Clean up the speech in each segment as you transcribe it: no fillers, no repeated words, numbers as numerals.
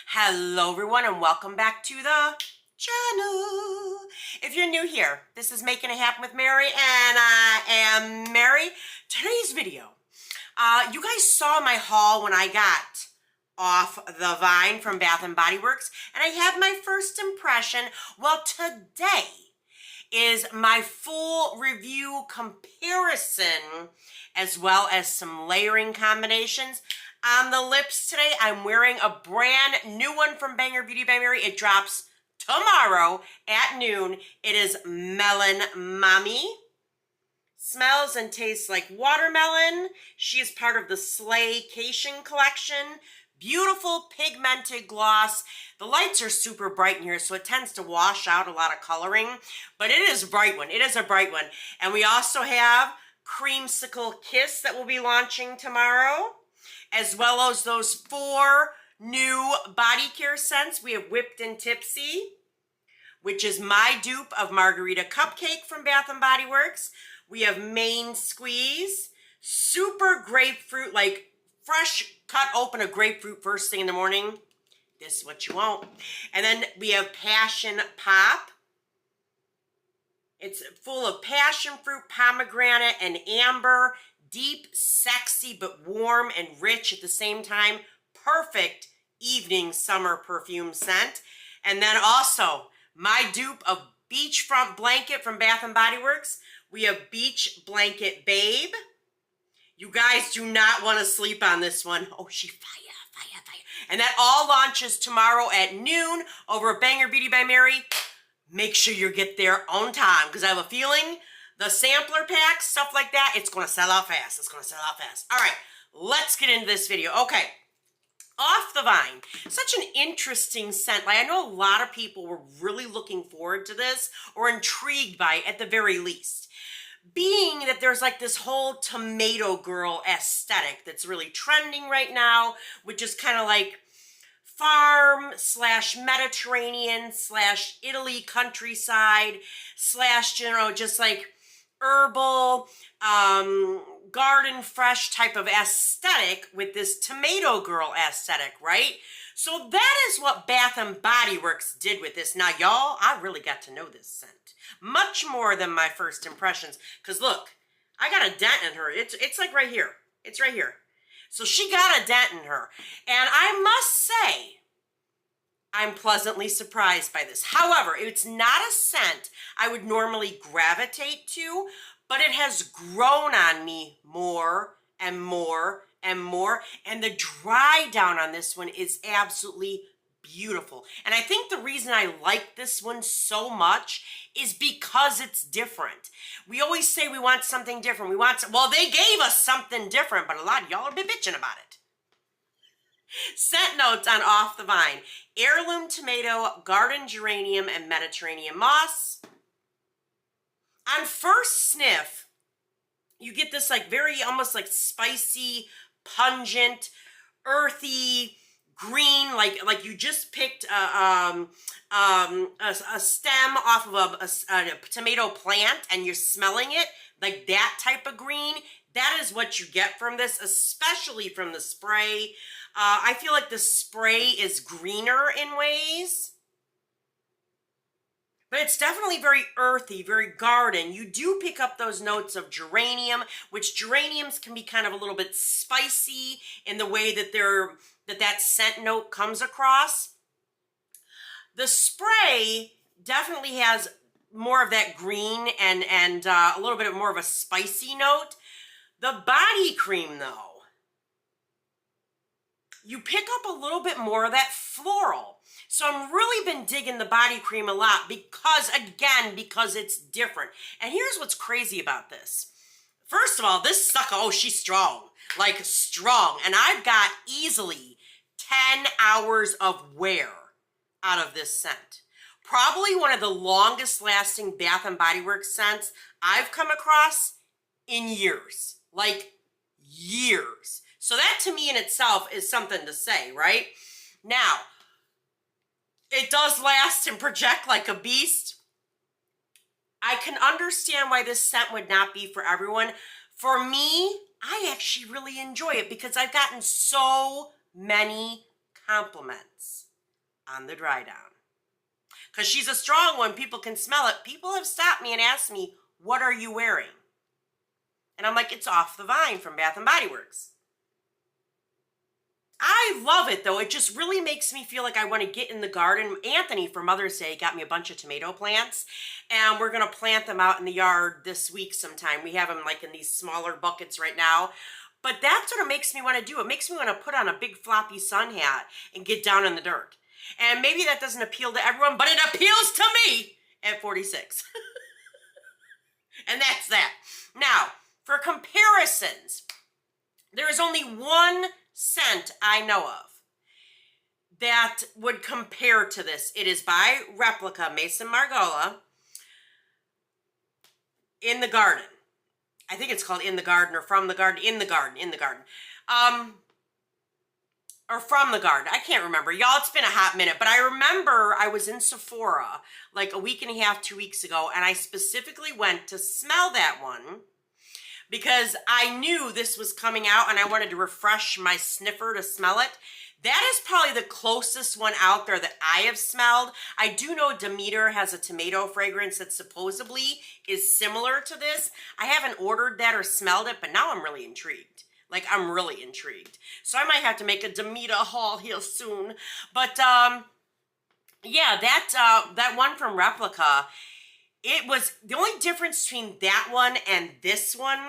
Hello everyone and welcome back to the channel. If you're new here, this is Making It Happen with Mary and I am Mary. Today's video, you guys saw my haul when I got off the Vine from Bath & Body Works and I have my first impression. Well, today is my full review comparison as well as some layering combinations. On the lips today, I'm wearing a brand new one from Banger Beauty by Mary. It drops tomorrow at noon. It is Melon Mommy. Smells and tastes like watermelon. She is part of the Slaycation collection. Beautiful pigmented gloss. The lights are super bright in here, so it tends to wash out a lot of coloring. But it is a bright one. It is a bright one. And we also have Creamsicle Kiss that will be launching tomorrow, as well as those 4 new body care scents. We have Whipped and Tipsy, which is my dupe of Margarita Cupcake from Bath & Body Works. We have Main Squeeze, super grapefruit, like fresh cut open a grapefruit first thing in the morning. This is what you want. And then we have Passion Pop. It's full of passion fruit, pomegranate, and amber. Deep, sexy, but warm and rich at the same time. Perfect evening summer perfume scent. And then also, my dupe of Beachfront Blanket from Bath & Body Works. We have Beach Blanket Babe. You guys do not want to sleep on this one. Oh, she fire. And that all launches tomorrow at noon over at Banger Beauty by Mary. Make sure you get there on time, because I have a feeling the sampler packs, stuff like that, it's going to sell out fast. It's going to sell out fast. All right, let's get into this video. Okay, Off the Vine. Such an interesting scent. Like, I know a lot of people were really looking forward to this or intrigued by it at the very least. Being that there's like this whole tomato girl aesthetic that's really trending right now, which is kind of like farm / Mediterranean / Italy countryside / just like herbal, garden fresh type of aesthetic with this tomato girl aesthetic, right? So that is what Bath & Body Works did with this. Now, y'all, I really got to know this scent much more than my first impressions. Because look, I got a dent in her. It's like right here. It's right here. So she got a dent in her. And I must say, I'm pleasantly surprised by this. However, it's not a scent I would normally gravitate to, but it has grown on me more and more and more. And the dry down on this one is absolutely beautiful. And I think the reason I like this one so much is because it's different. We always say we want something different. Well, they gave us something different, but a lot of y'all are bitching about it. Scent notes on Off the Vine: heirloom tomato, garden geranium, and Mediterranean moss. On first sniff, you get this like very almost like spicy, pungent, earthy green, like you just picked a stem off of a tomato plant and you're smelling it, like that type of green. That is what you get from this, especially from the spray. I feel like the spray is greener in ways, but it's definitely very earthy, very garden. You do pick up those notes of geranium, which geraniums can be kind of a little bit spicy in the way that that scent note comes across. The spray definitely has more of that green and a little bit more of a spicy note. The body cream, though, you pick up a little bit more of that floral. So I've really been digging the body cream a lot because it's different. And here's what's crazy about this. First of all, this sucker, oh, she's strong. Like strong. And I've got easily 10 hours of wear out of this scent. Probably one of the longest lasting Bath & Body Works scents I've come across in years. Like years. So that to me in itself is something to say, right? Now, it does last and project like a beast. I can understand why this scent would not be for everyone. For me, I actually really enjoy it because I've gotten so many compliments on the dry down. Because she's a strong one, people can smell it. People have stopped me and asked me, what are you wearing? And I'm like, it's Off the Vine from Bath & Body Works. I love it though. It just really makes me feel like I want to get in the garden. Anthony for Mother's Day got me a bunch of tomato plants, and we're going to plant them out in the yard this week sometime. We have them like in these smaller buckets right now. But that's what it makes me want to do. It makes me want to put on a big floppy sun hat and get down in the dirt. And maybe that doesn't appeal to everyone, but it appeals to me at 46. And that's that. Now, for comparisons, there is only one scent I know of that would compare to this. It is by Replica, Mason Margiela, In the Garden. I think it's called In the Garden or From the Garden. In the Garden. Or From the Garden. I can't remember. Y'all, it's been a hot minute. But I remember I was in Sephora like a week and a half, 2 weeks ago, and I specifically went to smell that one because I knew this was coming out and I wanted to refresh my sniffer to smell it. That is probably the closest one out there that I have smelled. I do know Demeter has a tomato fragrance that supposedly is similar to this. I haven't ordered that or smelled it, but now I'm really intrigued. Like, I'm really intrigued. So I might have to make a Demeter haul here soon. But, yeah, that one from Replica, it was, the only difference between that one and this one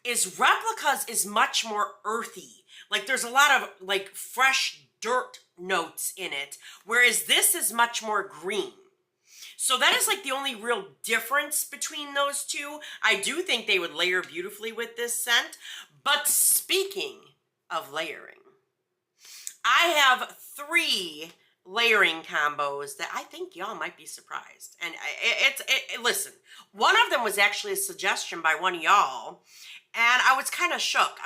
is Replica's is much more earthy. Like, there's a lot of, like, fresh dirt notes in it, whereas this is much more green. So that is, like, the only real difference between those two. I do think they would layer beautifully with this scent. But speaking of layering, I have 3 layering combos that I think y'all might be surprised. And listen, one of them was actually a suggestion by one of y'all, and I was kind of shook.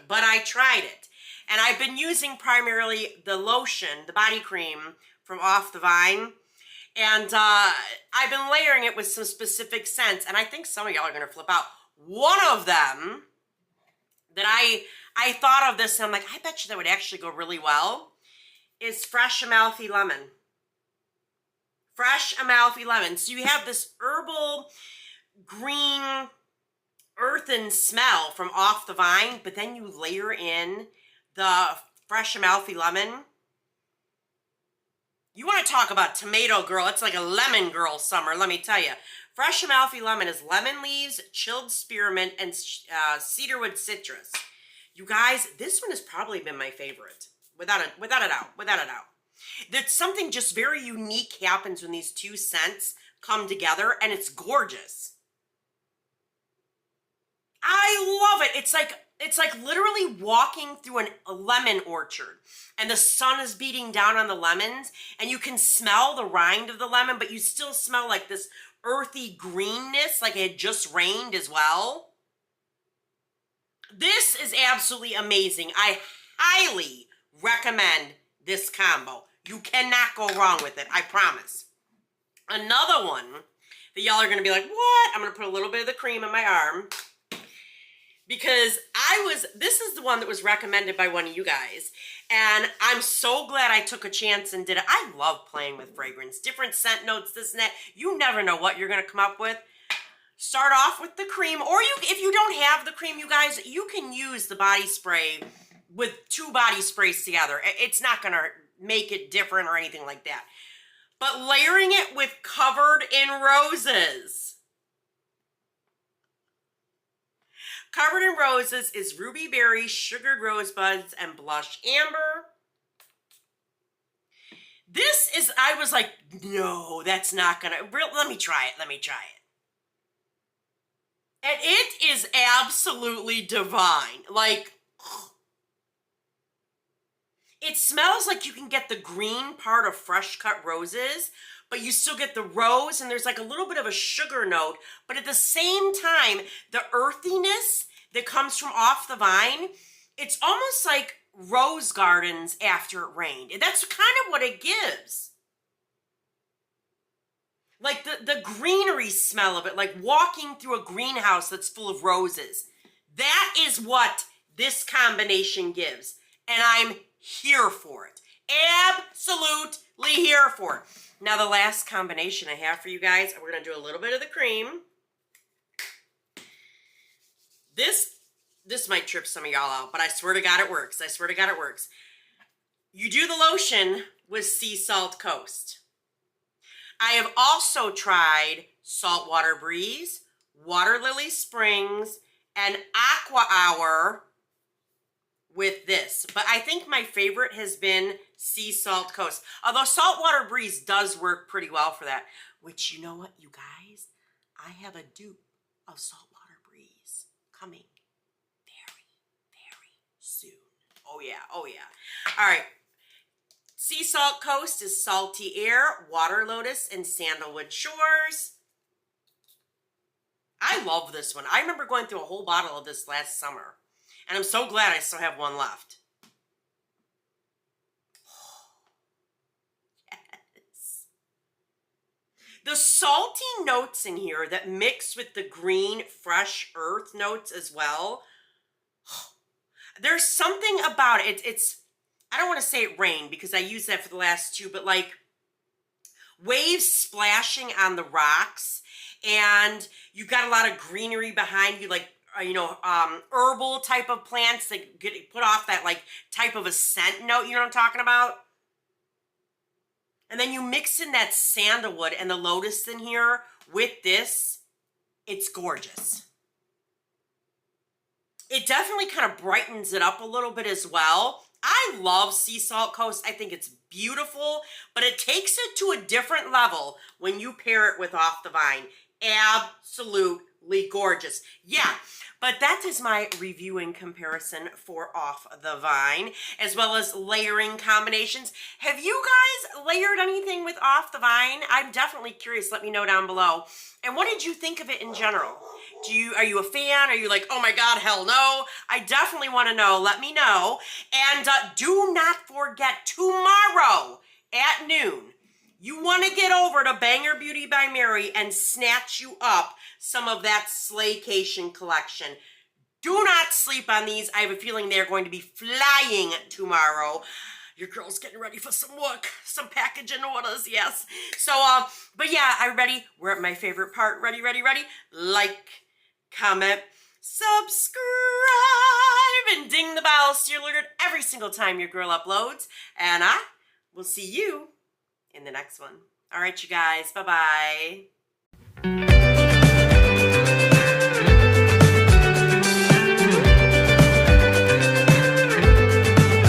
But I tried it. And I've been using primarily the lotion, the body cream from Off the Vine. And I've been layering it with some specific scents, and I think some of y'all are going to flip out. One of them that I thought of this, and I'm like, I bet you that would actually go really well, is Fresh Amalfi Lemon. Fresh Amalfi Lemon. So you have this herbal, green, earthen smell from Off the Vine, but then you layer in the Fresh Amalfi Lemon. You want to talk about tomato girl, it's like a lemon girl summer, let me tell you. Fresh Amalfi Lemon is lemon leaves, chilled spearmint, and cedarwood citrus. You guys, this one has probably been my favorite. Without a doubt. There's something just very unique happens when these two scents come together, and it's gorgeous. I love it. It's like literally walking through a lemon orchard, and the sun is beating down on the lemons, and you can smell the rind of the lemon, but you still smell like this earthy greenness, like it had just rained as well. This is absolutely amazing. I highly recommend this combo. You cannot go wrong with it, I promise. Another one that y'all are going to be like, what? I'm going to put a little bit of the cream in my arm. Because this is the one that was recommended by one of you guys. And I'm so glad I took a chance and did it. I love playing with fragrance. Different scent notes, this and that. You never know what you're going to come up with. Start off with the cream. Or if you don't have the cream, you guys, you can use the body spray with 2 body sprays together. It's not going to make it different or anything like that. But layering it with Covered in Roses. Covered in Roses is ruby berries, sugared rosebuds, and blush amber. This is, I was like, no, that's not gonna, let me try it. And it is absolutely divine. Like, it smells like you can get the green part of fresh cut roses, but you still get the rose, and there's like a little bit of a sugar note, but at the same time, the earthiness that comes from Off the Vine, it's almost like rose gardens after it rained. That's kind of what it gives. Like the greenery smell of it, like walking through a greenhouse that's full of roses. That is what this combination gives, and I'm here for it. absolutely here for. Now the last combination I have for you guys, we're going to do a little bit of the cream. This might trip some of y'all out, but I swear to God it works. I swear to God it works. You do the lotion with Sea Salt Coast. I have also tried Saltwater Breeze, Water Lily Springs, and Aqua Hour with this. But I think my favorite has been Sea Salt Coast. Although Saltwater Breeze does work pretty well for that. Which, you know what, you guys? I have a dupe of Saltwater Breeze coming very, very soon. Oh yeah, oh yeah. All right. Sea Salt Coast is Salty Air, Water Lotus, and Sandalwood Shores. I love this one. I remember going through a whole bottle of this last summer. And I'm so glad I still have one left. Yes. The salty notes in here that mix with the green, fresh earth notes as well. There's something about it. It's I don't want to say it rained because I used that for the last two, but like waves splashing on the rocks, and you've got a lot of greenery behind you, like herbal type of plants that get put off that like type of a scent note. You know what I'm talking about? And then you mix in that sandalwood and the lotus in here with this. It's gorgeous. It definitely kind of brightens it up a little bit as well. I love Sea Salt Coast. I think it's beautiful, but it takes it to a different level when you pair it with Off the Vine. Absolutely gorgeous. Yeah, but that is my review and comparison for Off the Vine, as well as layering combinations. Have you guys layered anything with Off the Vine? I'm definitely curious. Let me know down below. And what did you think of it in general? Are you a fan? Are you like, oh my God, hell no? I definitely want to know. Let me know. And do not forget, tomorrow at noon, you want to get over to Banger Beauty by Mary and snatch you up some of that Slaycation collection. Do not sleep on these. I have a feeling they're going to be flying tomorrow. Your girl's getting ready for some work, some packaging orders, yes. So, but yeah, are you ready? We're at my favorite part. Ready, ready, ready? Like, comment, subscribe, and ding the bell so you're alerted every single time your girl uploads. And I will see you in the next one. All right, you guys. Bye-bye.